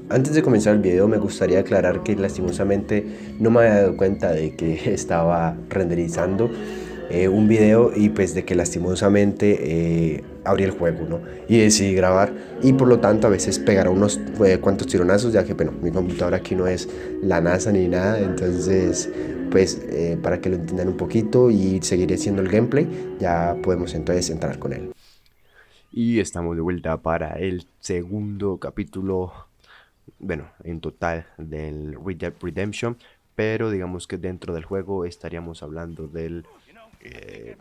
Antes de comenzar el video me gustaría aclarar que lastimosamente no me había dado cuenta de que estaba renderizando un video y pues de que lastimosamente abrí el juego, ¿no? Y decidí grabar y por lo tanto a veces pegará unos cuantos tironazos, ya que bueno, mi computadora aquí no es la NASA ni nada, entonces pues para que lo entiendan un poquito y seguiré haciendo el gameplay, ya podemos entonces entrar con él. Y estamos de vuelta para el segundo capítulo, bueno, en total del Red Dead Redemption, pero digamos que dentro del juego estaríamos hablando eh,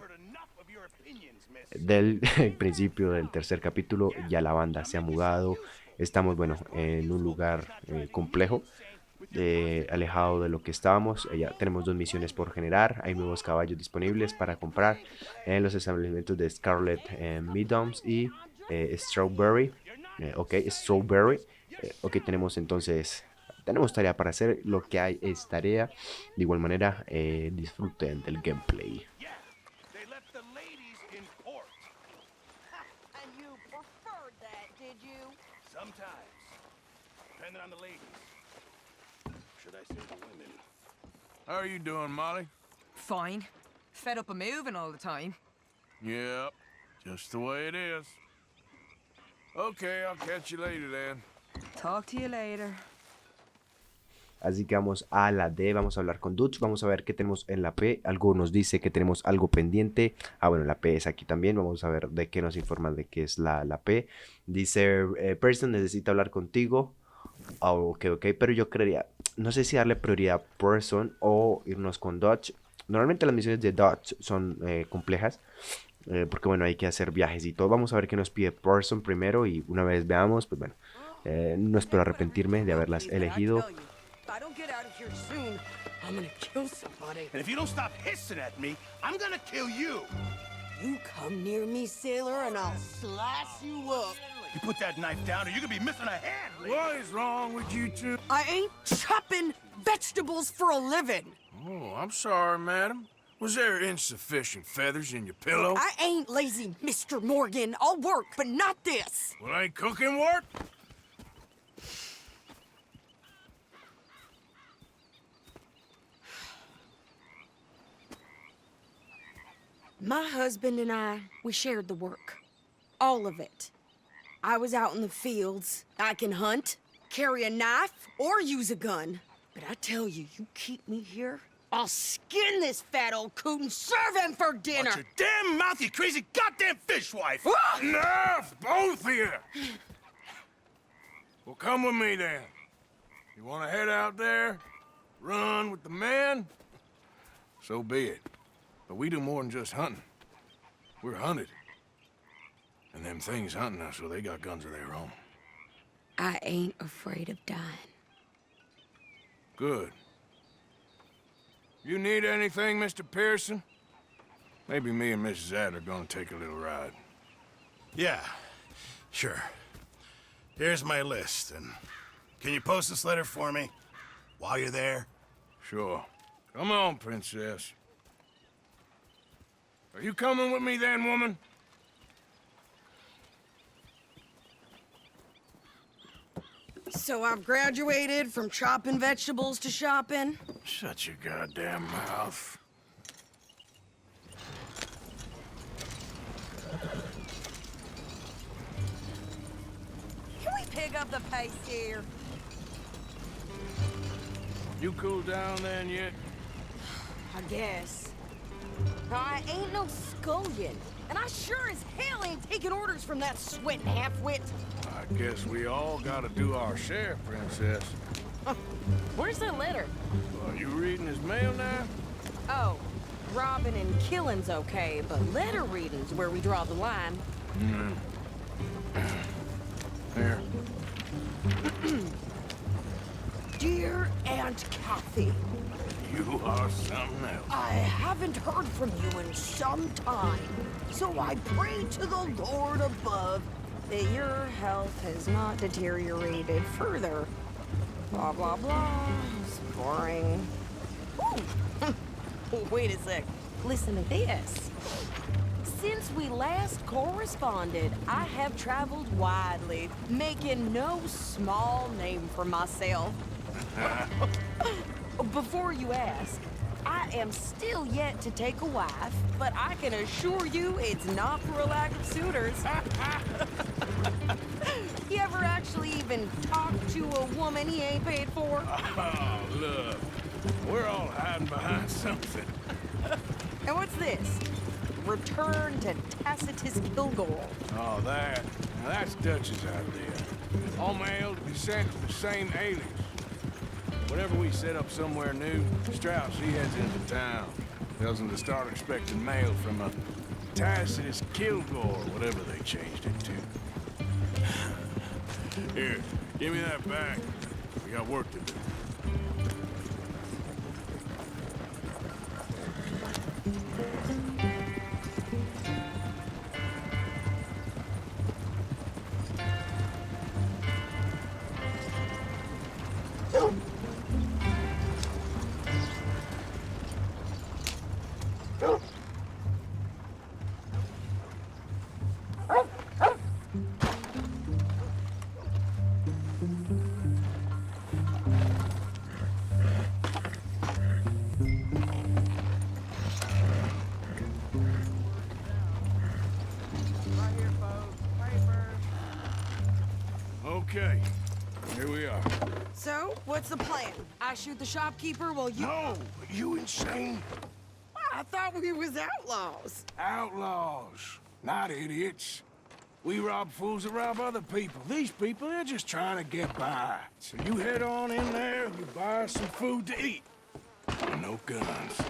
del principio del tercer capítulo. Ya la banda se ha mudado, estamos, bueno, en un lugar complejo, alejado de lo que estábamos. Ya tenemos dos misiones por generar, hay nuevos caballos disponibles para comprar en los establecimientos de Scarlet Meadows y Strawberry. Strawberry. Ok, tenemos entonces, tenemos tarea para hacer, lo que hay es tarea. De igual manera, disfruten del gameplay. They left the ladies in port. And you preferred that, did you? Sometimes. Depending on the ladies. Should I say the women? How are you doing, Molly? Fine. Fed up of moving all the time. Yep, just the way it is. Okay, I'll catch you later then. Talk to you later. Así que vamos a la D, vamos a hablar con Dutch, vamos a ver qué tenemos en la P. Algo nos dice que tenemos algo pendiente. Ah, bueno, la P es aquí también. Vamos a ver de qué nos informan de qué es la P. Dice, person necesita hablar contigo. Oh, ok, pero yo creería, no sé si darle prioridad a person o irnos con Dutch. Normalmente las misiones de Dutch son complejas, porque bueno, hay que hacer viajes y todo. Vamos a ver qué nos pide person primero y una vez veamos, pues bueno, no espero arrepentirme de haberlas elegido. If I don't get out of here soon, I'm gonna kill somebody. And if you don't stop hissing at me, I'm gonna kill you. You come near me, sailor, and I'll slice you up. You put that knife down or you're gonna be missing a hand. What is wrong with you two? I ain't chopping vegetables for a living. Oh, I'm sorry, madam. Was there insufficient feathers in your pillow? I ain't lazy, Mr. Morgan. I'll work, but not this. Well, ain't cooking work? My husband and we shared the work. All of it. I was out in the fields. I can hunt, carry a knife, or use a gun. But I tell you, you keep me here, I'll skin this fat old coot and serve him for dinner. Watch your damn mouth, you crazy goddamn fishwife. Enough, both of you! Well, come with me then. You want to head out there, run with the men? So be it. But we do more than just hunting. We're hunted. And them things hunting us, so they got guns of their own. I ain't afraid of dying. Good. You need anything, Mr. Pearson? Maybe me and Mrs. Adler gonna take a little ride. Yeah, sure. Here's my list, and can you post this letter for me while you're there? Sure. Come on, Princess. Are you coming with me then, woman? So I've graduated from chopping vegetables to shopping. Shut your goddamn mouth. Can we pick up the pace here? You cooled down then yet? I guess. I ain't no scullion, and I sure as hell ain't taking orders from that sweating half-wit. I guess we all gotta do our share, Princess. Where's that letter? Are you reading his mail now? Oh, robbing and killing's okay, but letter reading's where we draw the line. Here. Dear Aunt Kathy, You are something else. I haven't heard from you in some time, so I pray to the Lord above that your health has not deteriorated further. Blah, blah, blah. It's boring. Ooh. Wait a sec. Listen to this. Since we last corresponded, I have traveled widely, making no small name for myself. Before you ask, I am still yet to take a wife, but I can assure you it's not for a lack of suitors. You ever actually even talk to a woman he ain't paid for? Oh, look. We're all hiding behind something. And what's this? Return to Tacitus Kilgore. Oh, that. Now that's Dutch's idea. All mail to be sent to the same alias. Whenever we set up somewhere new, Strauss, he heads into town. Tells them to start expecting mail from a Tacitus Kilgore, whatever they changed it to. Here, give me that back. We got work to do. Okay, here we are. So, what's the plan? I shoot the shopkeeper while you... No, you insane? I thought we was outlaws. Outlaws, not idiots. We rob fools that rob other people. These people, they're just trying to get by. So you head on in there and you buy some food to eat. And no guns.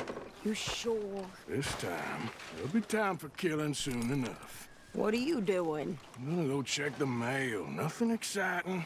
You sure? This time, there'll be time for killing soon enough. What are you doing? I'm gonna go check the mail. Nothing exciting.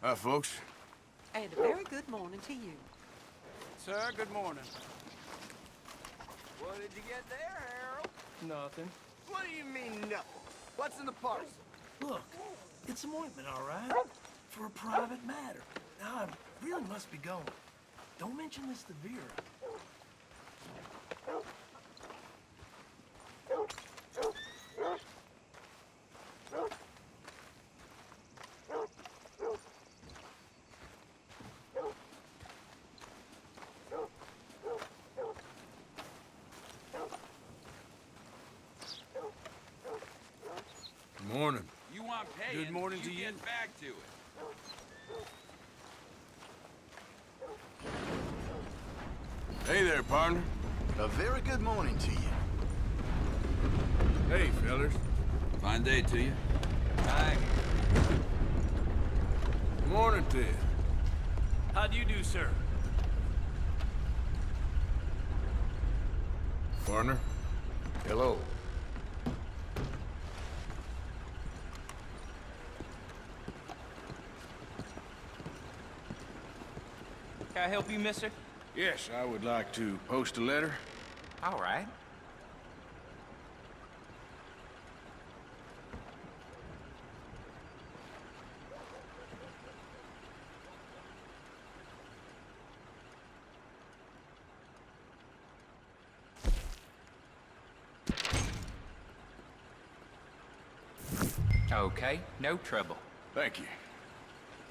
Hi, folks. And a very good morning to you. Sir, good morning. What did you get there, Harold? Nothing. What do you mean, nothing? What's in the parcel? Look, it's some ointment, all right? For a private matter. Now, I really must be going. Don't mention this to Vera. Morning. You want paying, Good morning to you. Get back to it. Hey there, partner. A very good morning to you. Hey, fellas. Fine day to you. Hi. Morning, Ted. How do you do, sir? Partner. Hello. Can I help you, mister? Yes, I would like to post a letter. All right. Okay, no trouble. Thank you.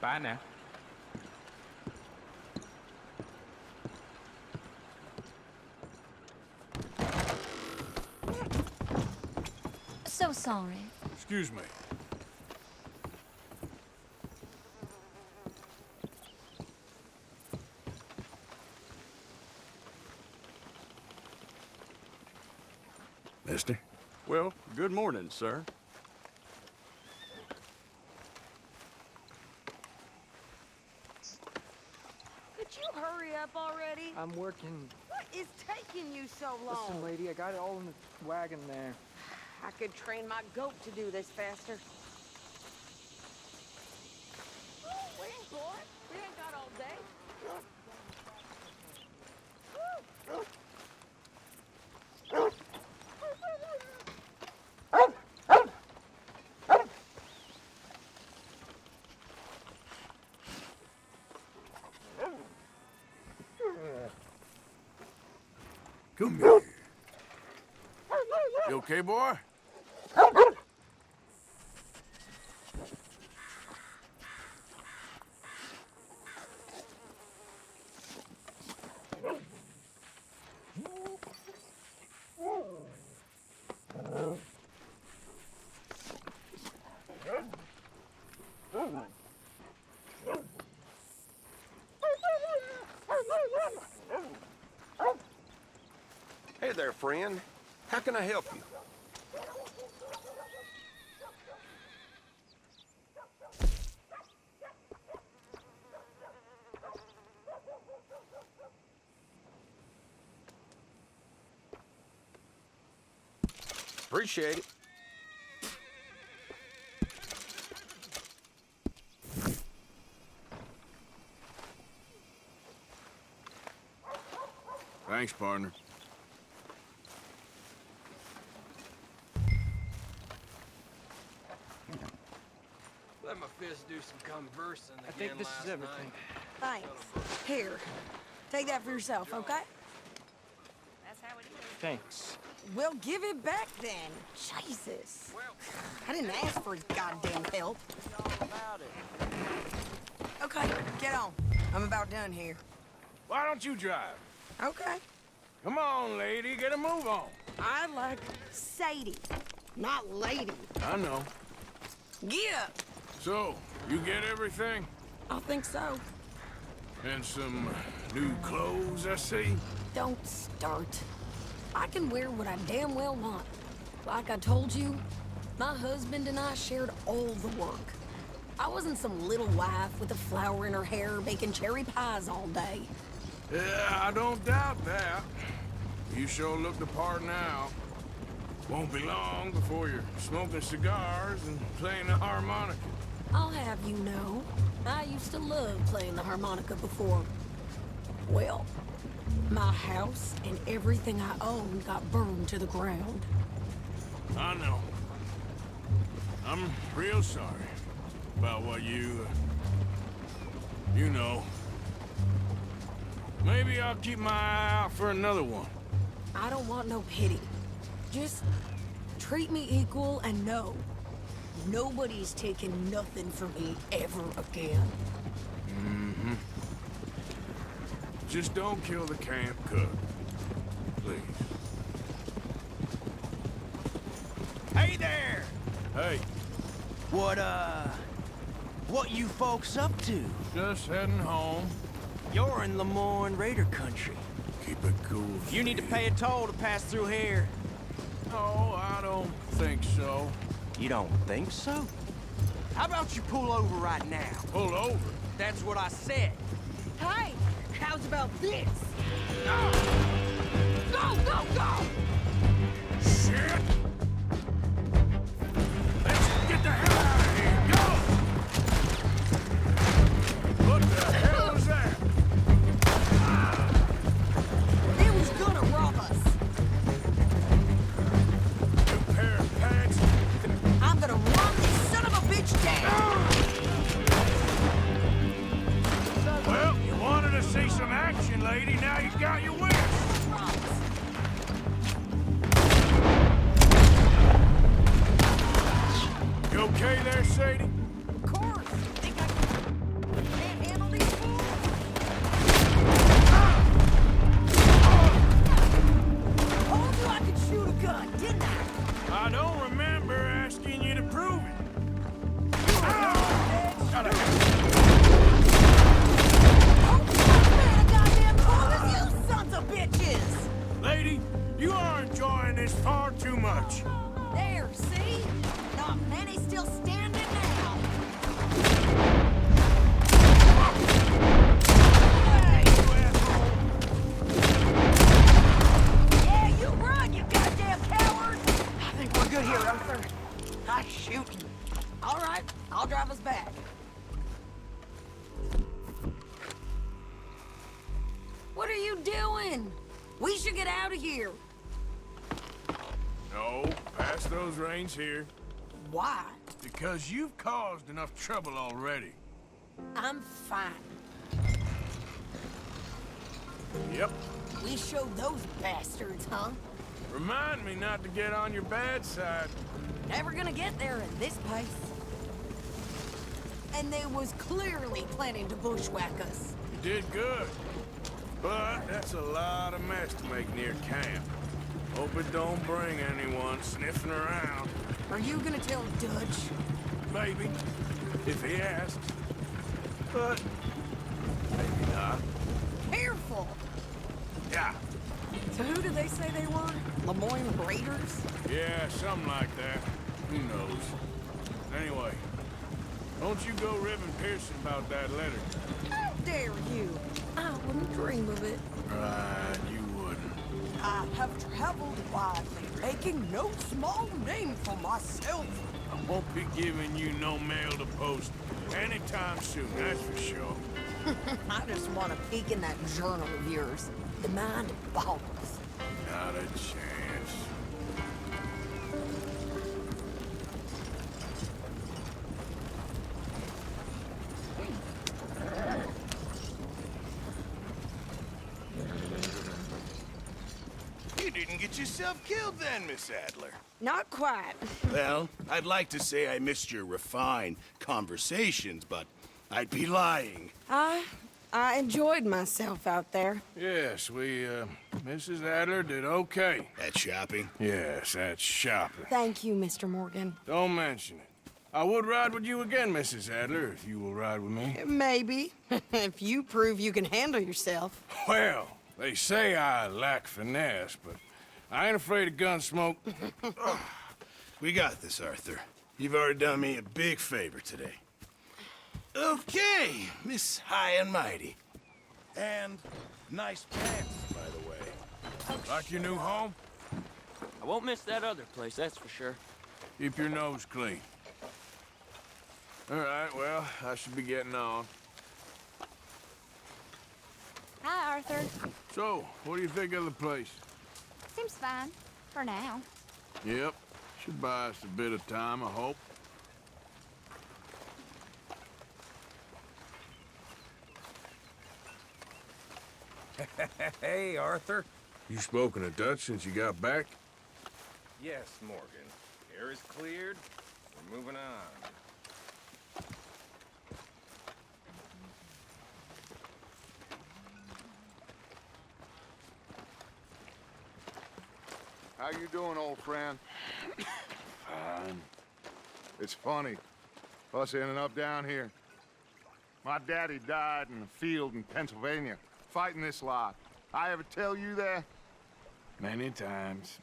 Bye now. So sorry. Excuse me. Mister? Well, good morning, sir. Good you hurry up already? I'm working. What is taking you so long? Listen, lady, I got it all in the wagon there. I could train my goat to do this faster. Oh, wait, boy. We ain't got all day. Come here. You okay, boy? Hey there, friend. How can I help you? Appreciate it. Thanks, partner. Let my fist do some conversing again. I think this is everything. Thanks. Here. Take that for yourself, okay? That's how it is. Thanks. We'll give it back then. Jesus. I didn't ask for his goddamn help. Okay, get on. I'm about done here. Why don't you drive? Okay. Come on, lady, get a move on. I like Sadie, not lady. I know. Get up. So, you get everything? I think so. And some new clothes, I see? Don't start. I can wear what I damn well want. Like I told you, my husband and I shared all the work. I wasn't some little wife with a flower in her hair baking cherry pies all day. Yeah, I don't doubt that. You sure look the part now. Won't be long before you're smoking cigars and playing the harmonica. I'll have you know, I used to love playing the harmonica before. Well, my house and everything I owned got burned to the ground. I know. I'm real sorry about what you know. Maybe I'll keep my eye out for another one. I don't want no pity. Just treat me equal and know nobody's taking nothing from me ever again. Mm-hmm. Just don't kill the camp cook. Please. Hey there! Hey. What you folks up to? Just heading home. You're in Lemoyne Raider country. Keep it cool. You need to pay a toll to pass through here. No, I don't think so. You don't think so? How about you pull over right now? Pull over? That's what I said. Hey, how's about this? Go! Go, go, go! Shit! Let's get the hell out of here! Go! What the hell was that? It was gonna rob us. New pair of pants? I'm gonna run this son of a bitch down! Well, you wanted to see some action, lady. Now you got your wish. You okay there, Sadie? Of course. Think I can't handle these fools? Told you I could shoot a gun, didn't I? I don't remember asking you to prove it. Shut up. Oh, man, a goddamn call is you sons of bitches! you doing? We should get out of here. No, pass those reins here. Why? Because you've caused enough trouble already. I'm fine. Yep. We showed those bastards, huh? Remind me not to get on your bad side. Never gonna get there at this pace. And they was clearly planning to bushwhack us. You did good. But that's a lot of mess to make near camp. Hope it don't bring anyone sniffing around. Are you gonna tell Dutch? Maybe, if he asks. But maybe not. Careful! Yeah. So who did they say they were? Lemoyne Raiders? Yeah, something like that. Who knows? Anyway, don't you go ribbing Pearson about that letter. How dare you? I wouldn't dream of it. Right, you wouldn't. I have traveled widely, making no small name for myself. I won't be giving you no mail to post anytime soon, that's for sure. I just want to peek in that journal of yours. The mind boggles. Not a chance. You didn't get yourself killed then, Miss Adler. Not quite. Well, I'd like to say I missed your refined conversations, but I'd be lying. I enjoyed myself out there. Yes, Mrs. Adler did okay. At shopping? Yes, that's shopping. Thank you, Mr. Morgan. Don't mention it. I would ride with you again, Mrs. Adler, if you will ride with me. Maybe. If you prove you can handle yourself. Well, they say I lack finesse, but I ain't afraid of gunsmoke. We got this, Arthur. You've already done me a big favor today. Okay, Miss High and Mighty. And nice pants, by the way. Like your new home? I won't miss that other place, that's for sure. Keep your nose clean. All right, well, I should be getting on. Hi, Arthur. So, what do you think of the place? Seems fine. For now. Yep. Should buy us a bit of time, I hope. Hey, Arthur. You spoken to Dutch since you got back? Yes, Morgan. Air is cleared. We're moving on. How you doing, old friend? Fine. It's funny, us ending up down here. My daddy died in a field in Pennsylvania, fighting this lot. I ever tell you that? Many times.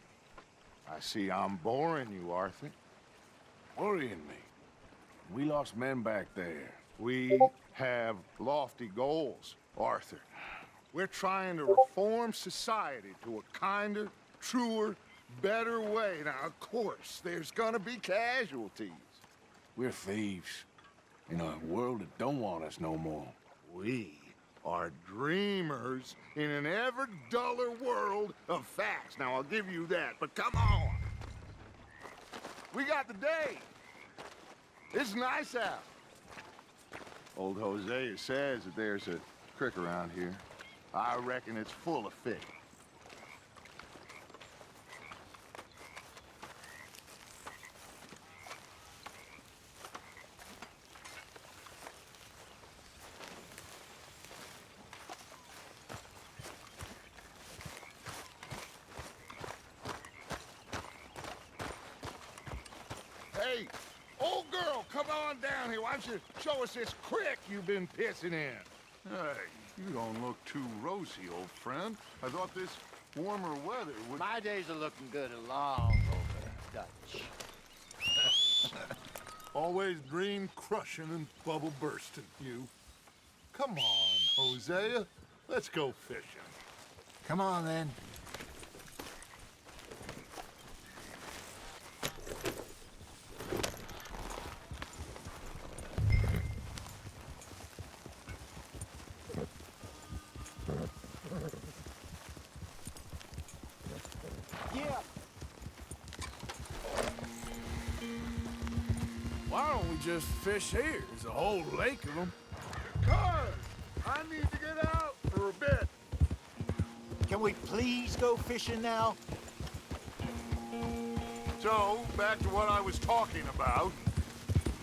I see I'm boring you, Arthur. Worrying me. We lost men back there. We have lofty goals, Arthur. We're trying to reform society to a kinder, truer, better way. Now, of course, there's gonna be casualties. We're thieves. In a world that don't want us no more. We are dreamers in an ever duller world of facts. Now, I'll give you that, but come on. We got the day. It's nice out. Old Hosea says that there's a creek around here. I reckon it's full of fish. Hey, old girl, come on down here. Why don't you show us this creek you've been pissing in? Hey, you don't look too rosy, old friend. I thought this warmer weather would... My days are looking good along over Dutch. Always dream crushing and bubble bursting, you. Come on, Hosea. Let's go fishing. Come on, then. just fish here. There's a whole lake of them. Cuz, I need to get out for a bit. Can we please go fishing now? So, back to what I was talking about.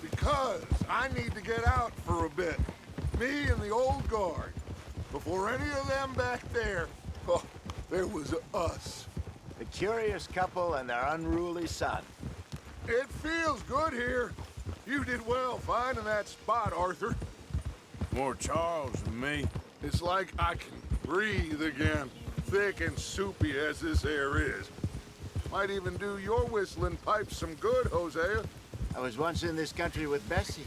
Because I need to get out for a bit. Me and the old guard. Before any of them back there, oh, there was us. The curious couple and their unruly son. It feels good here. You did well finding that spot, Arthur. More Charles than me. It's like I can breathe again, thick and soupy as this air is. Might even do your whistling pipes some good, Hosea. I was once in this country with Bessie.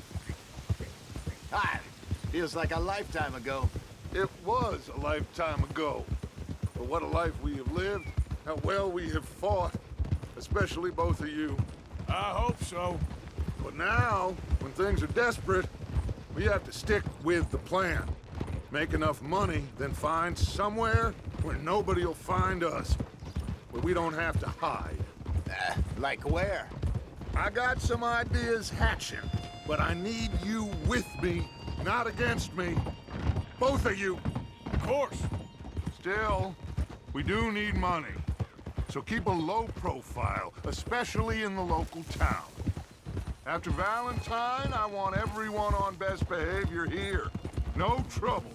Feels like a lifetime ago. It was a lifetime ago. But what a life we have lived, how well we have fought, especially both of you. I hope so. But now, when things are desperate, we have to stick with the plan. Make enough money, then find somewhere where nobody will find us. Where we don't have to hide. Like where? I got some ideas hatching, but I need you with me, not against me. Both of you. Of course. Still, we do need money. So keep a low profile, especially in the local town. After Valentine, I want everyone on best behavior here. No trouble.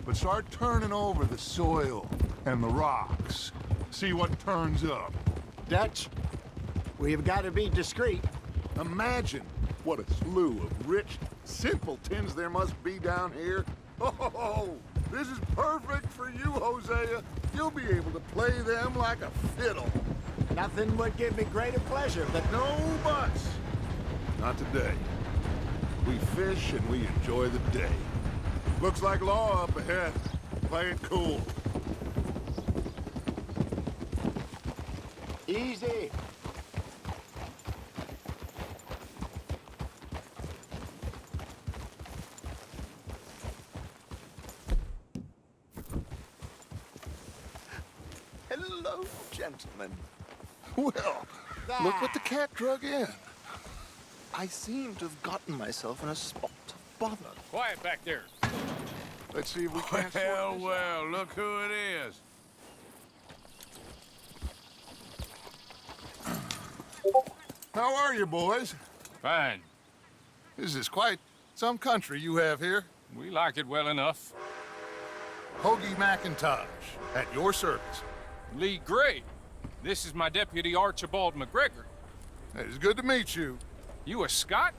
But start turning over the soil and the rocks. See what turns up. Dutch, we've got to be discreet. Imagine what a slew of rich simpletons there must be down here. Oh, this is perfect for you, Hosea. You'll be able to play them like a fiddle. Nothing would give me greater pleasure, but no buts. Not today. We fish and we enjoy the day. Looks like law up ahead. Play it cool. Easy. Hello, gentlemen. Well, look what the cat drug in. I seem to have gotten myself in a spot of bother. Quiet back there. Let's see if we can't Well, look who it is. How are you, boys? Fine. This is quite some country you have here. We like it well enough. Hoagie McIntosh, at your service. Lee Gray. This is my deputy Archibald McGregor. It's good to meet you. You a Scot?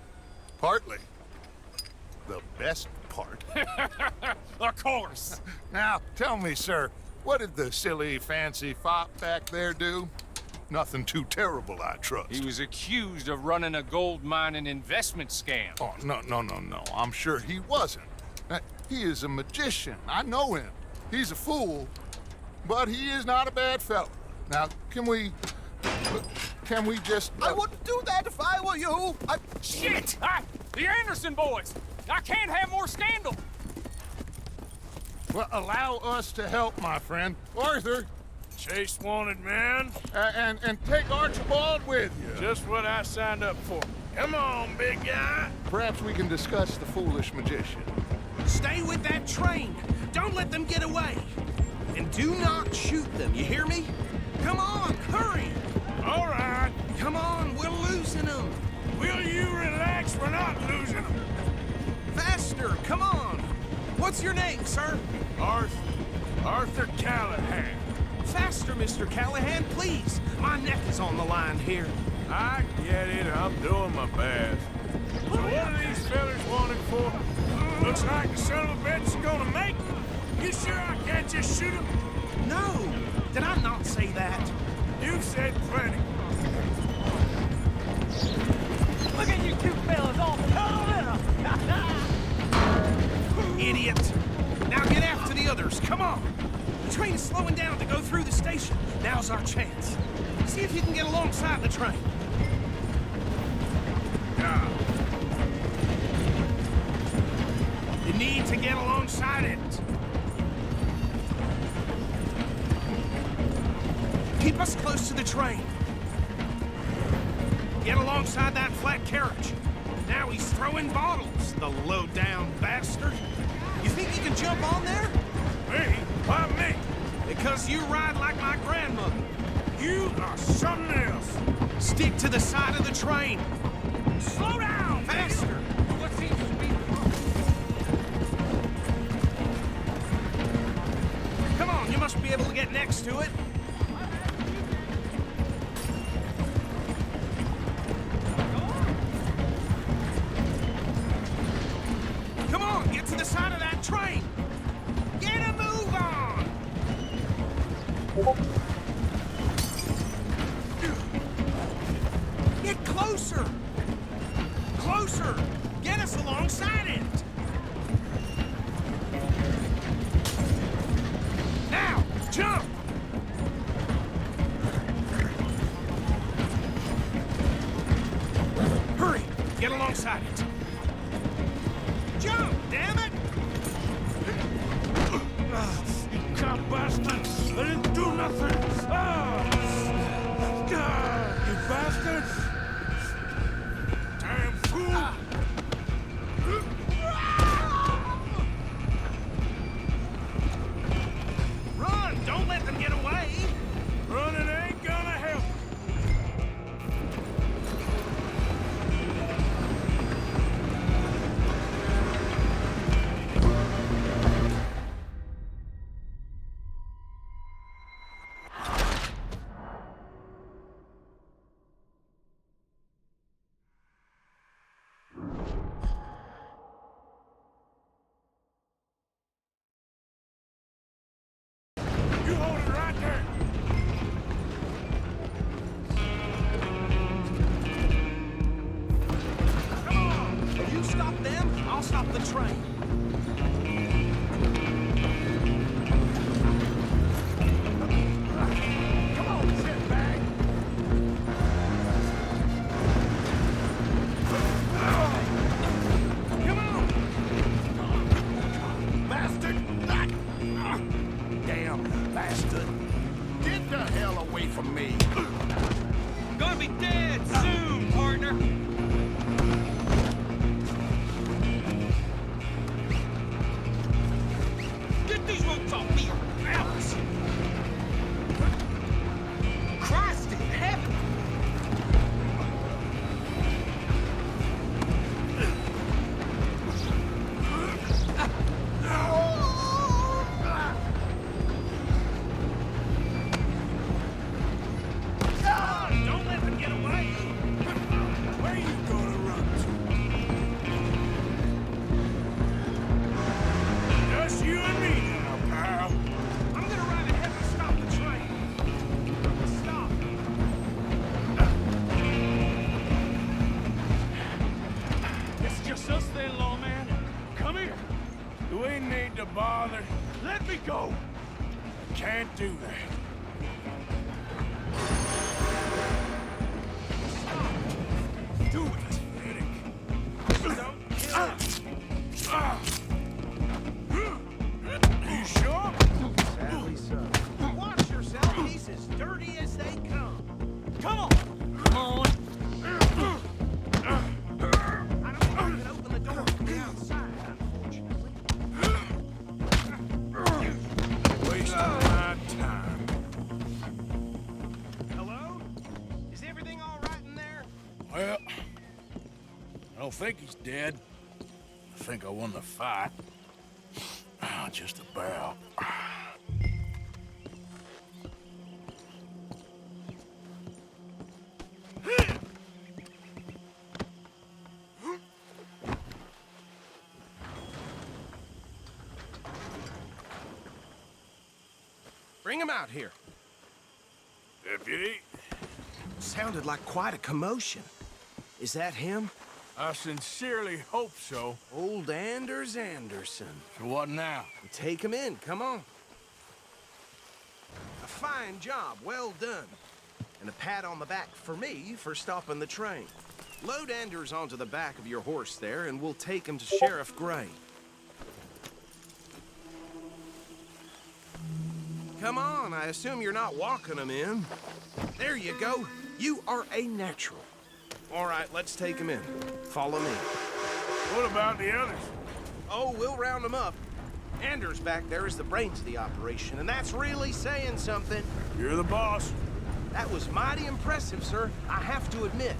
Partly. The best part. Of course. Now, tell me, sir, what did the silly, fancy fop back there do? Nothing too terrible, I trust. He was accused of running a gold mining investment scam. Oh, no. I'm sure he wasn't. He is a magician. I know him. He's a fool, but he is not a bad fellow. Now, can we just... I wouldn't do that if I were you. Shit! The Anderson boys! I can't have more scandal! Well, allow us to help, my friend. Arthur! Chase wanted man. And take Archibald with you. Just what I signed up for. Come on, big guy. Perhaps we can discuss the foolish magician. Stay with that train. Don't let them get away. And do not shoot them, you hear me? Come on, hurry! All right. Come on, we're losing them. Will you relax? We're not losing them. Faster, come on. What's your name, sir? Arthur Callahan. Faster, Mr. Callahan, please. My neck is on the line here. I get it. I'm doing my best. So what are these fellas wanted for? Looks like the son of a bitch is gonna make them. You sure I can't just shoot him? No. Did I not say that? You said plenty. Look at you two fellas all cuddled in. Idiot. Now get after the others. Come on. The train is slowing down to go through the station. Now's our chance. See if you can get alongside the train. You need to get alongside it. Keep us close to the train. Get alongside that flat carriage. Now he's throwing bottles, the low-down bastard. You think he can jump on there? Me? Why me? Because you ride like my grandmother. You are something else. Stick to the side of the train. Slow down! Faster! What seems to be... Come on, you must be able to get next to it. Come on, get to the side of that train. Get a move on! Get closer! Closer! Get us alongside it! Now, jump! Hurry! Get alongside it! Jump, damn it! You cop bastards! I didn't do nothing! You bastards! Damn fool! Run! Don't let them get away! Running ain't gonna help! You hold it right there! Come on! You stop them, I'll stop the train. Come on, shitbag! Come on! Bastard! Damn bastard! Get the hell away from me! Gonna be dead soon, partner! Get these ropes off me, or else! Christ in heaven! Don't let them get away! Where you gonna run to? Just you and me now, pal. I'm gonna ride ahead and stop the train. Stop. It's just us then, lawman. Come here. Do we need to bother? Let me go. Can't do that. Do it. You sure? Sadly so. Watch yourself. He's as dirty as they come. Come on. Come on. I don't think I can open the door from the outside, unfortunately. Wasting my time. Hello? Is everything all right in there? Well, I don't think he's dead. I think I won the fight. Just about. Bring him out here. Deputy, Sounded like quite a commotion. Is that him? I sincerely hope so. Old Anders Anderson. So what now? Take him in, come on. A fine job, well done. And a pat on the back for me for stopping the train. Load Anders onto the back of your horse there, and we'll take him to Sheriff Gray. Come on, I assume you're not walking him in. There you go. You are a natural. All right, let's take him in. Follow me. What about the others? Oh, we'll round them up. Anders back there is the brains of the operation, and that's really saying something. You're the boss. That was mighty impressive, sir. I have to admit.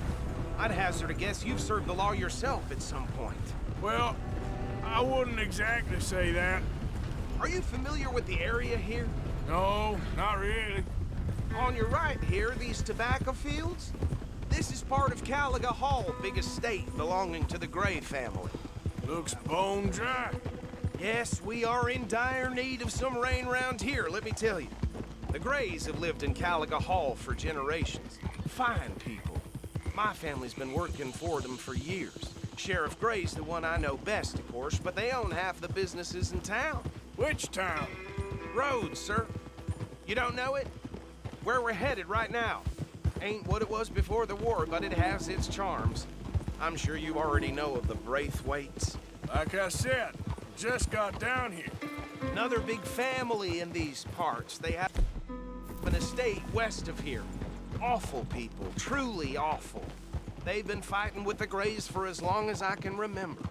I'd hazard a guess you've served the law yourself at some point. Well, I wouldn't exactly say that. Are you familiar with the area here? No, not really. On your right here, these tobacco fields? This is part of Caliga Hall, big estate belonging to the Gray family. Looks bone dry. Yes, we are in dire need of some rain round here, let me tell you. The Grays have lived in Caliga Hall for generations. Fine people. My family's been working for them for years. Sheriff Gray's the one I know best, of course, but they own half the businesses in town. Which town? Rhodes, sir. You don't know it? Where we're headed right now. Ain't what it was before the war, but it has its charms. I'm sure you already know of the Braithwaites. Like I said, just got down here. Another big family in these parts. They have an estate west of here. Awful people, truly awful. They've been fighting with the Grays for as long as I can remember.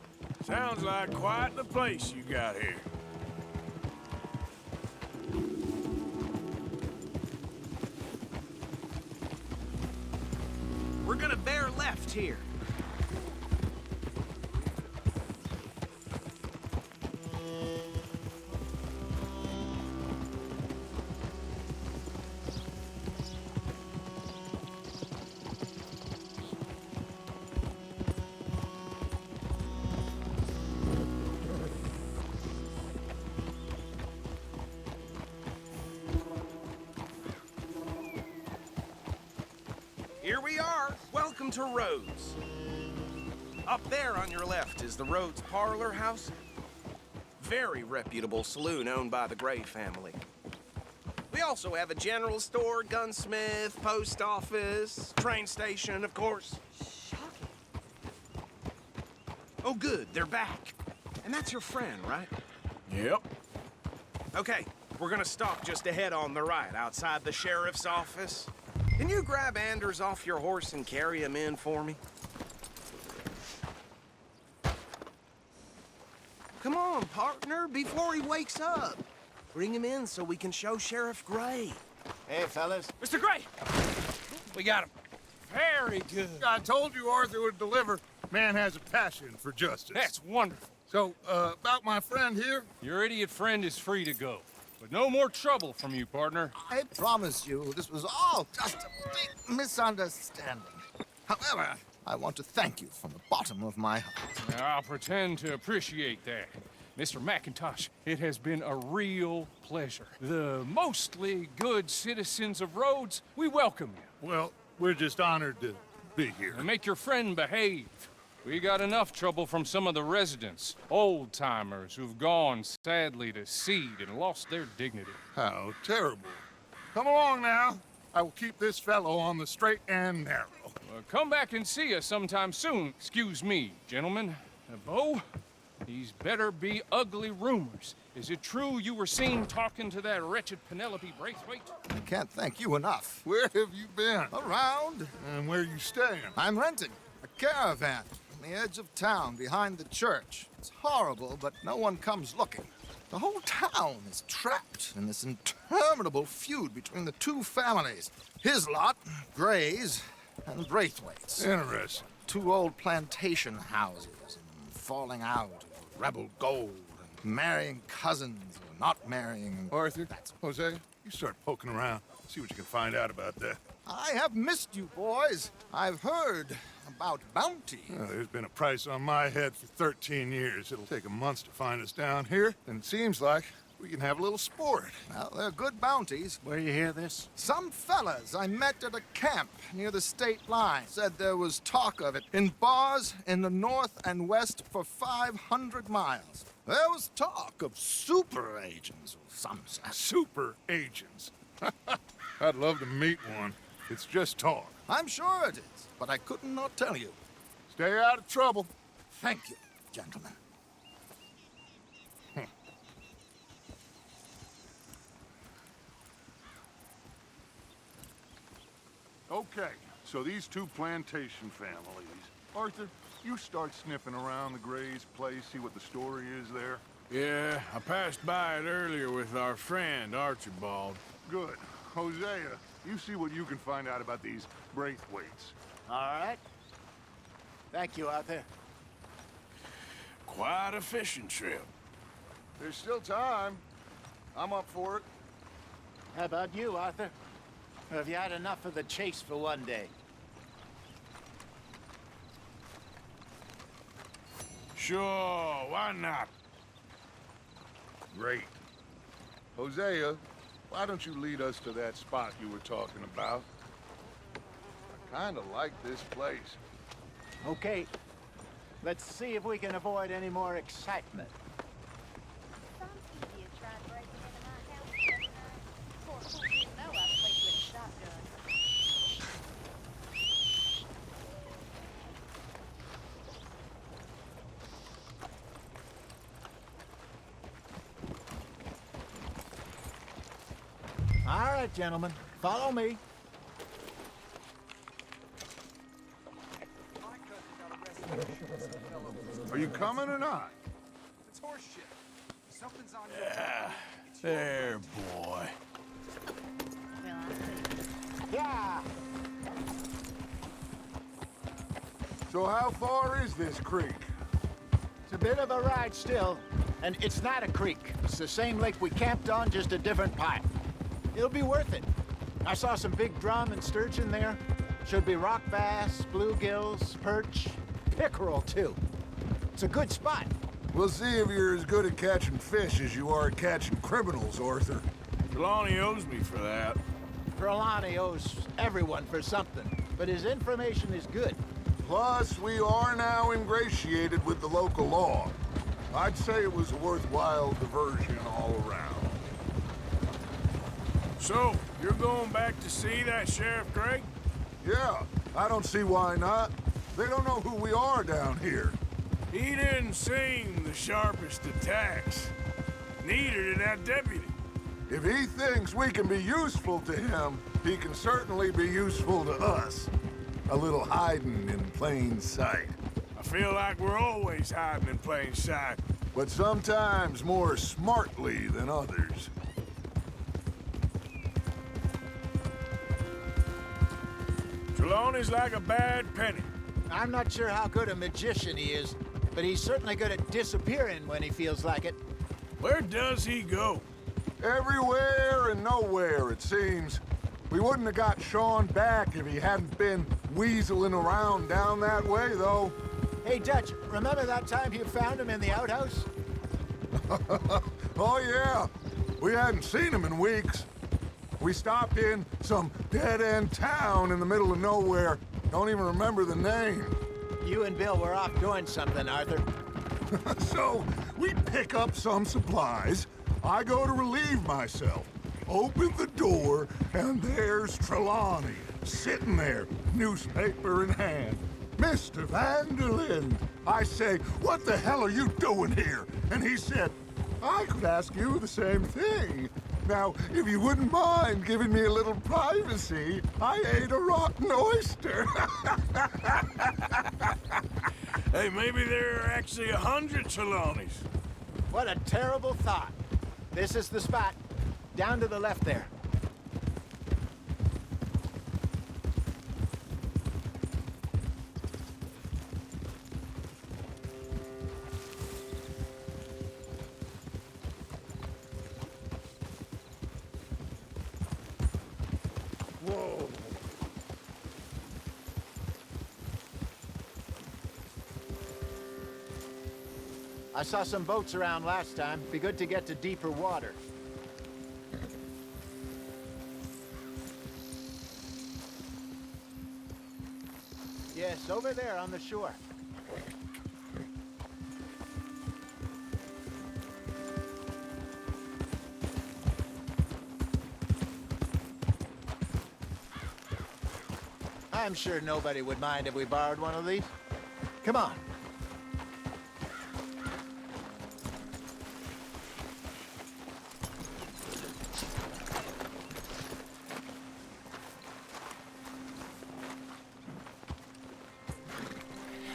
Sounds like quite the place you got here. We're gonna bear left here. Here we are. Welcome to Rhodes. Up there on your left is the Rhodes Parlor House. Very reputable saloon owned by the Gray family. We also have a general store, gunsmith, post office, train station, of course. Shocking. Oh, good, they're back. And that's your friend, right? Yep. Okay, we're gonna stop just ahead on the right, outside the sheriff's office. Can you grab Anders off your horse and carry him in for me? Come on, partner, before he wakes up. Bring him in so we can show Sheriff Gray. Hey, fellas. Mr. Gray! We got him. Very good. I told you Arthur would deliver. Man has a passion for justice. That's wonderful. So, about my friend here? Your idiot friend is free to go. But no more trouble from you, partner. I promise you, this was all just a big misunderstanding. However, I want to thank you from the bottom of my heart. I'll pretend to appreciate that. Mr. McIntosh, it has been a real pleasure. The mostly good citizens of Rhodes, we welcome you. Well, we're just honored to be here. And make your friend behave. We got enough trouble from some of the residents, old-timers who've gone, sadly, to seed and lost their dignity. How terrible. Come along now. I will keep this fellow on the straight and narrow. Come back and see us sometime soon. Excuse me, gentlemen. Bo, these better be ugly rumors. Is it true you were seen talking to that wretched Penelope Braithwaite? I can't thank you enough. Where have you been? Around. And where you staying? I'm renting a caravan on the edge of town behind the church. It's horrible, but no one comes looking. The whole town is trapped in this interminable feud between the two families. His lot, Gray's, and Braithwaite's. Interesting. Two old plantation houses, and falling out over rebel gold, and marrying cousins, or not marrying. Arthur, Jose, you start poking around. See what you can find out about that. I have missed you, boys. I've heard about bounty. There's been a price on my head for 13 years. It'll take a month to find us down here, and it seems like we can have a little sport. Well, they're good bounties. Where you hear this? Some fellas I met at a camp near the state line said there was talk of it in bars in the north and west for 500 miles. There was talk of super agents or some such. Super agents? I'd love to meet one. It's just talk. I'm sure it is, but I couldn't not tell you. Stay out of trouble. Thank you, gentlemen. Okay, So these two plantation families. Arthur, you start sniffing around the Gray's place, see what the story is there. Yeah, I passed by it earlier with our friend, Archibald. Good. Hosea, you see what you can find out about these Braithwaites. All right. Thank you, Arthur. Quite a fishing trip. There's still time. I'm up for it. How about you, Arthur? Or have you had enough of the chase for one day? Sure, why not? Great. Hosea, why don't you lead us to that spot you were talking about? I kinda like this place. Okay. Let's see if we can avoid any more excitement. Some idiot tried breaking into my house the other night. Poor fool didn't know I played with a shotgun. All right, gentlemen. Follow me. Are you coming or not? It's horseshit. Something's on There, boy. Well, I see. Yeah. So how far is this creek? It's a bit of a ride still, and it's not a creek. It's the same lake we camped on, just a different pipe. It'll be worth it. I saw some big drum and sturgeon there. Should be rock bass, bluegills, perch, pickerel too. It's a good spot. We'll see if you're as good at catching fish as you are at catching criminals, Arthur. Trelawney owes me for that. Trelawney owes everyone for something, but his information is good. Plus, we are now ingratiated with the local law. I'd say it was a worthwhile diversion all around. So, you're going back to see that Sheriff Gray? Yeah, I don't see why not. They don't know who we are down here. He didn't seem the sharpest attacks. Neither did that deputy. If he thinks we can be useful to him, he can certainly be useful to us. A little hiding in plain sight. I feel like we're always hiding in plain sight. But sometimes more smartly than others. Trelawney's like a bad penny. I'm not sure how good a magician he is, but he's certainly good at disappearing when he feels like it. Where does he go? Everywhere and nowhere, it seems. We wouldn't have got Sean back if he hadn't been weaseling around down that way, though. Hey, Dutch, remember that time you found him in the outhouse? Oh, yeah. We hadn't seen him in weeks. We stopped in some dead-end town in the middle of nowhere. Don't even remember the name. You and Bill were off doing something, Arthur. So, we pick up some supplies. I go to relieve myself. Open the door, and there's Trelawney, sitting there, newspaper in hand. Mr. Vanderlyn. I say, what the hell are you doing here? And he said, I could ask you the same thing. Now, if you wouldn't mind giving me a little privacy, I ate a rotten oyster. Hey, maybe there are actually 100 Trelawneys. What a terrible thought. This is the spot. Down to the left there. Whoa. I saw some boats around last time. Be good to get to deeper water. Yes, over there on the shore. I'm sure nobody would mind if we borrowed one of these. Come on.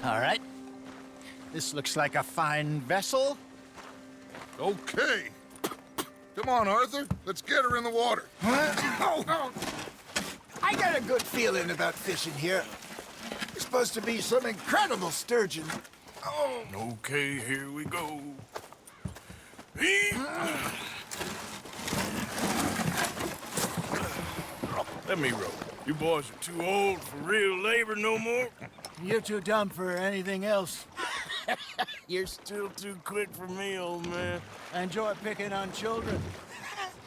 All right. This looks like a fine vessel. Okay. Come on, Arthur. Let's get her in the water. Oh. I got a good feeling about fishing here. It's supposed to be some incredible sturgeon. Oh. Okay, here we go. Let me row. You boys are too old for real labor no more. You're too dumb for anything else. You're still too quick for me, old man. I enjoy picking on children.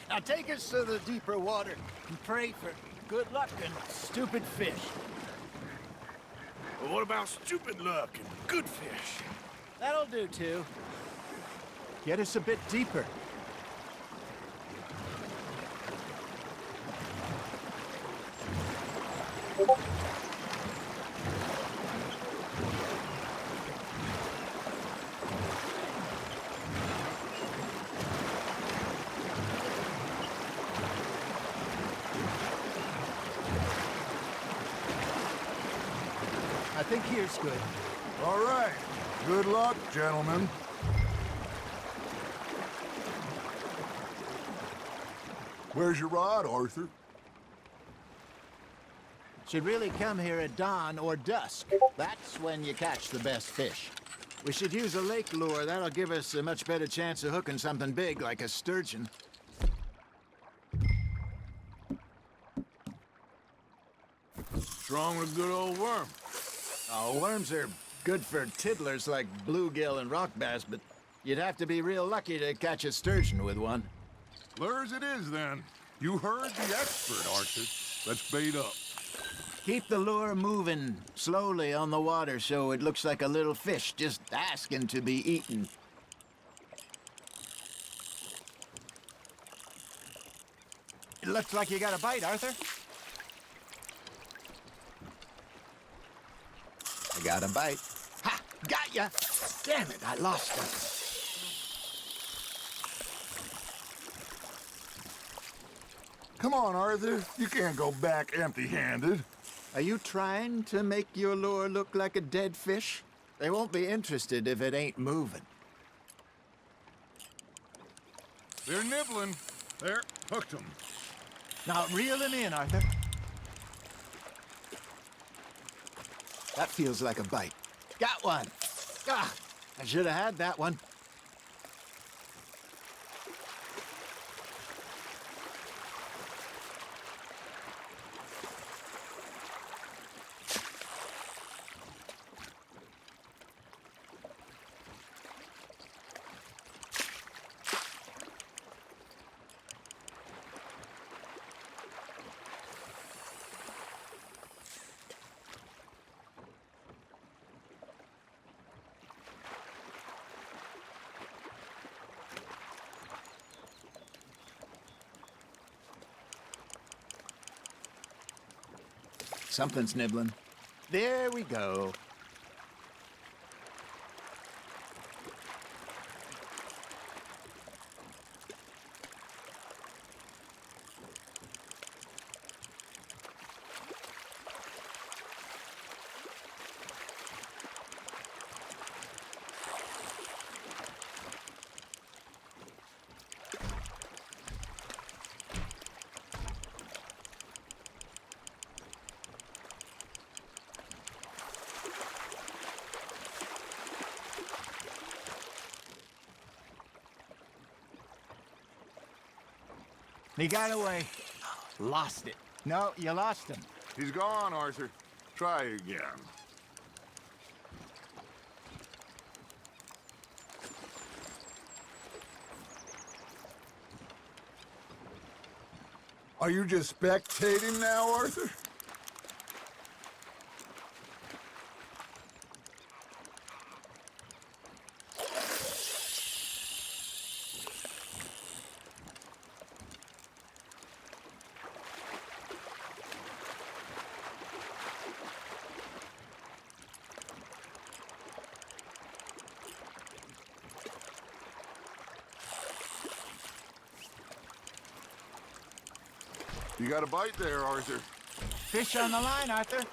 Now take us to the deeper water and pray for good luck and stupid fish. Well, what about stupid luck and good fish? That'll do, too. Get us a bit deeper. I think here's good. All right. Good luck, gentlemen. Where's your rod, Arthur? Should really come here at dawn or dusk. That's when you catch the best fish. We should use a lake lure. That'll give us a much better chance of hooking something big like a sturgeon. Strong with a good old worm. Oh, worms are good for tiddlers like bluegill and rock bass, but you'd have to be real lucky to catch a sturgeon with one. Lures it is, then. You heard the expert, Arthur. Let's bait up. Keep the lure moving slowly on the water so it looks like a little fish just asking to be eaten. It looks like you got a bite, Arthur. I got a bite. Ha! Got ya! Damn it, I lost him. Come on, Arthur. You can't go back empty-handed. Are you trying to make your lure look like a dead fish? They won't be interested if it ain't moving. They're nibbling. There, hooked them. Now reel him in, Arthur. That feels like a bite. Got one. Ah, I should have had that one. Something's nibbling. There we go. He got away. Lost it. No, you lost him. He's gone, Arthur. Try again. Are you just spectating now, Arthur? You got a bite there, Arthur. Fish on the line, Arthur.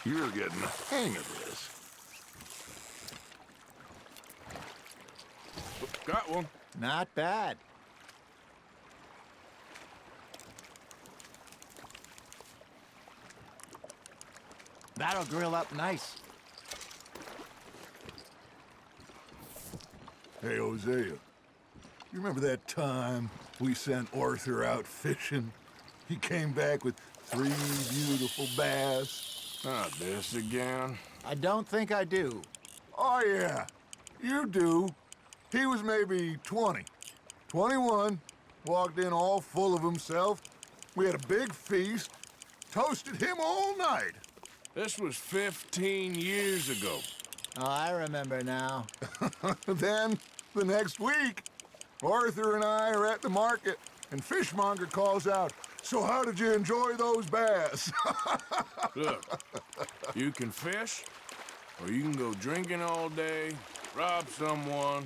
You're getting the hang of this. Got one. Not bad. That'll grill up nice. Hey, Hosea. You remember that time we sent Arthur out fishing? He came back with 3 beautiful bass. Not this again. I don't think I do. Oh, yeah. You do. He was maybe 20. 21. Walked in all full of himself. We had a big feast. Toasted him all night. This was 15 years ago. Oh, I remember now. Then, the next week, Arthur and I are at the market, and Fishmonger calls out, "So how did you enjoy those bass?" Look, you can fish, or you can go drinking all day, rob someone,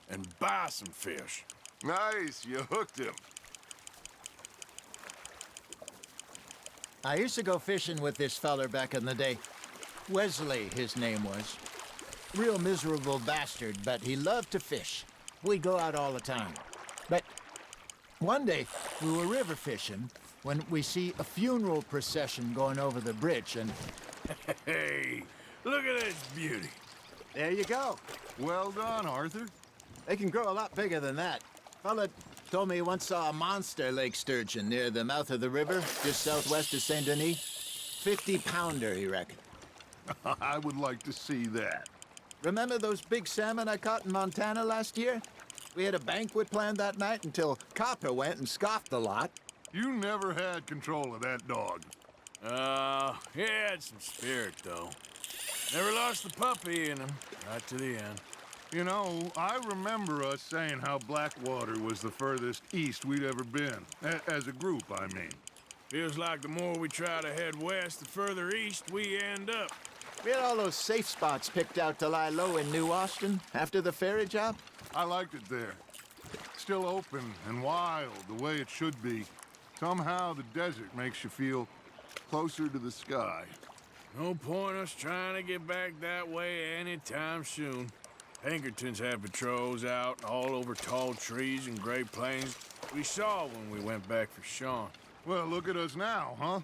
and buy some fish. Nice, you hooked him. I used to go fishing with this feller back in the day. Wesley, his name was. Real miserable bastard, but he loved to fish. We'd go out all the time. But one day, we were river fishing when we see a funeral procession going over the bridge, and... Hey, look at this beauty. There you go. Well done, Arthur. They can grow a lot bigger than that. Fella told me he once saw a monster lake sturgeon near the mouth of the river, just southwest of Saint Denis. 50-pounder, he reckoned. I would like to see that. Remember those big salmon I caught in Montana last year? We had a banquet planned that night until Copper went and scoffed a lot. You never had control of that dog. He had some spirit, though. Never lost the puppy in him, right to the end. You know, I remember us saying how Blackwater was the furthest east we'd ever been. As a group, I mean. Feels like the more we try to head west, the further east we end up. We had all those safe spots picked out to lie low in New Austin after the ferry job. I liked it there. Still open and wild, the way it should be. Somehow the desert makes you feel closer to the sky. No point us trying to get back that way anytime soon. Pinkertons had patrols out all over tall trees and Great Plains. We saw when we went back for Sean. Well, look at us now, huh?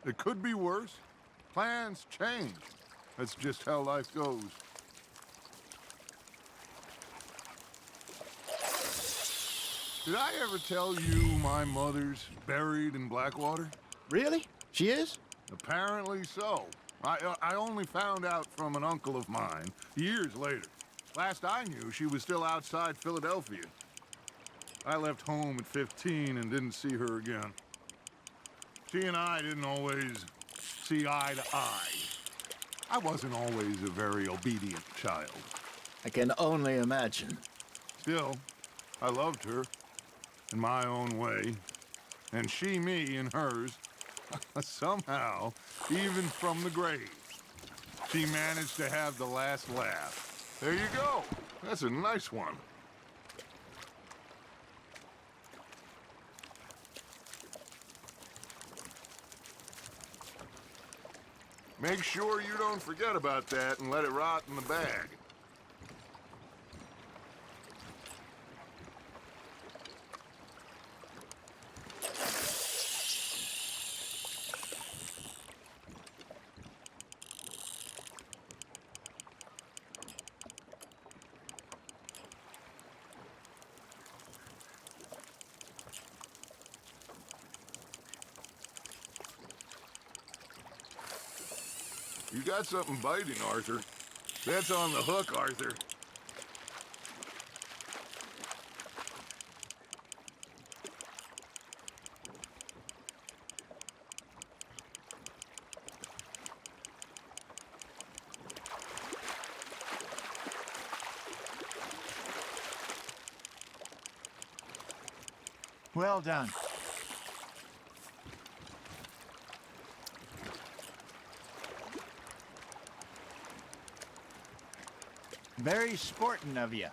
It could be worse. Plans change. That's just how life goes. Did I ever tell you my mother's buried in Blackwater? Really? She is? Apparently so. I only found out from an uncle of mine years later. Last I knew, she was still outside Philadelphia. I left home at 15 and didn't see her again. She and I didn't always see eye to eye. I wasn't always a very obedient child. I can only imagine. Still, I loved her in my own way, and she me in hers. Somehow, even from the grave, she managed to have the last laugh. There you go. That's a nice one. Make sure you don't forget about that and let it rot in the bag. You got something biting, Arthur. That's on the hook, Arthur. Well done. Very sporting of you.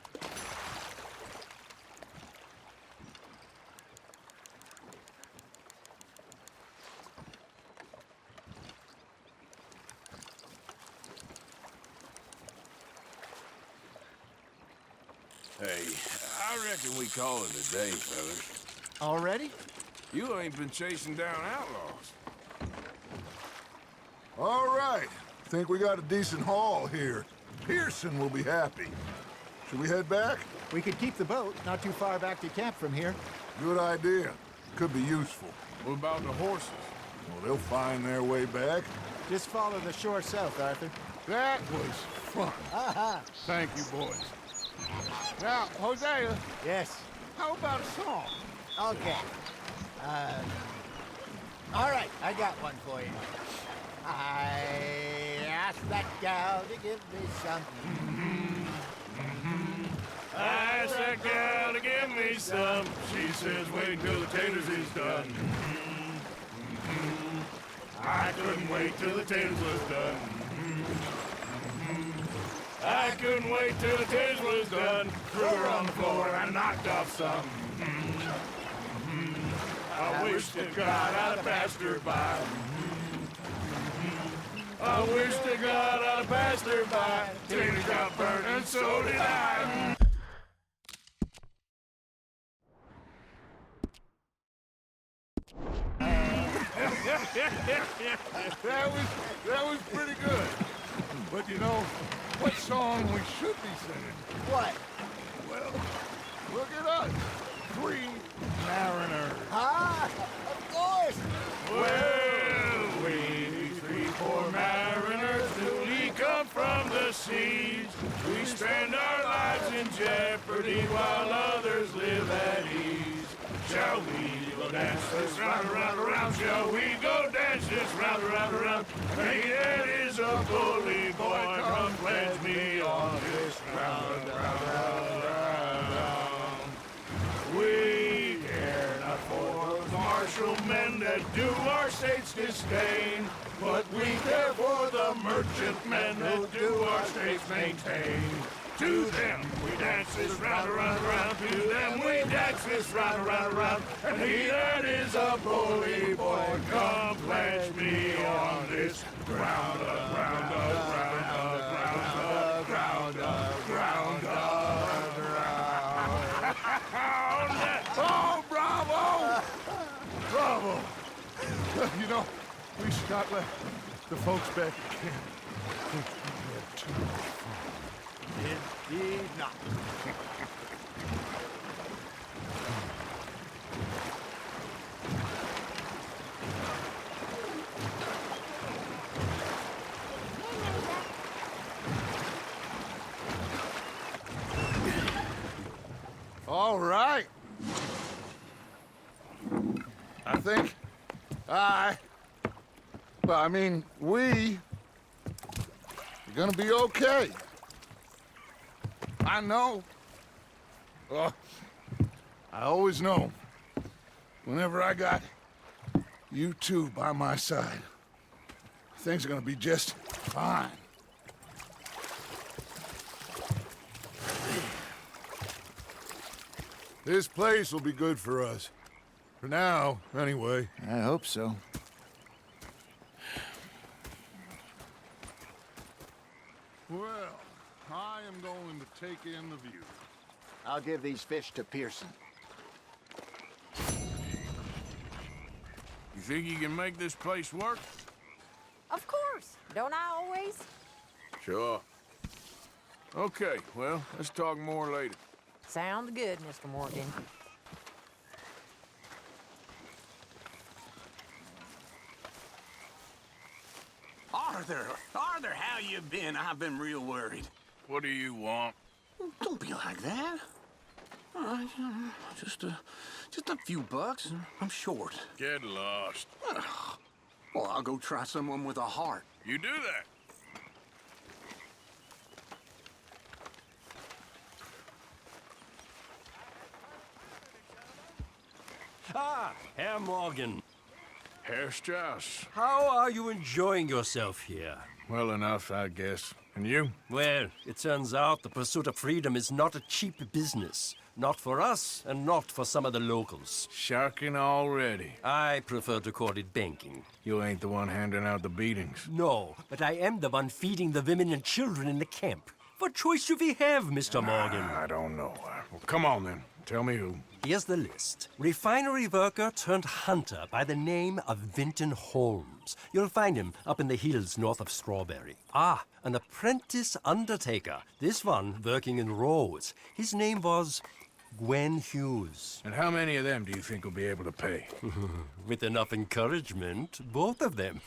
Hey, I reckon we call it a day, fellas. Already? You ain't been chasing down outlaws. All right. Think we got a decent haul here. Pearson will be happy. Should we head back? We could keep the boat not too far back to camp from here. Good idea. Could be useful. What about the horses? Well, they'll find their way back. Just follow the shore south, Arthur. That was fun. Thank you, boys. Now, Hosea. Yes. How about a song? Okay. All right, I got one for you. I asked that gal to give me something. I asked that gal to give me some. She says, wait till the taters is done. I couldn't wait till the taters was done. I couldn't wait till the taters was done. Threw her on the floor and I knocked off some. I wish to God I'd have passed her by. I wish to God I'd have passed her by. Taters got burnt and so did I. that was pretty good. But you know, what song we should be singing? What? Well, look at us. 3 mariners. Ah, of course. Well, we 3 poor mariners, newly come from the seas. We spend our lives in jeopardy while others live at ease. Shall we go dance this round, around, around? Shall we go dance this round, around, around? Hey, that is a bully boy, come pledge me on this round, round, round, round. We care not for the martial men that do our state's disdain, but we care for the merchant men that do our state's maintain. To them we dance this round, around, around. To them we dance this round, around, around. And he that is a bully boy, come pledge me on this ground, ground, ground, ground, ground, ground, ground. Oh, bravo! Bravo! You know, we should not let the folks back at camp think we had too much fun. Indeed not. All right. I think we are gonna be okay. I know. Well, I always know. Whenever I got you two by my side, things are gonna be just fine. This place will be good for us. For now, anyway. I hope so. Well, I am going to take in the view. I'll give these fish to Pearson. You think you can make this place work? Of course. Don't I always? Sure. Okay, well, let's talk more later. Sounds good, Mr. Morgan. Arthur, how you been? I've been real worried. What do you want? Don't be like that. All right, just a few bucks. I'm short. Get lost. Well, I'll go try someone with a heart. You do that. Ah, Herr Morgan. Herr Strauss. How are you enjoying yourself here? Well enough, I guess. And you? Well, it turns out the pursuit of freedom is not a cheap business. Not for us, and not for some of the locals. Sharking already. I prefer to call it banking. You ain't the one handing out the beatings. No, but I am the one feeding the women and children in the camp. What choice do we have, Mr. Morgan? I don't know. Well, come on then. Tell me who. Here's the list. Refinery worker turned hunter by the name of Vinton Holmes. You'll find him up in the hills north of Strawberry. Ah, an apprentice undertaker. This one working in Rhodes. His name was Gwen Hughes. And how many of them do you think will be able to pay? With enough encouragement, both of them.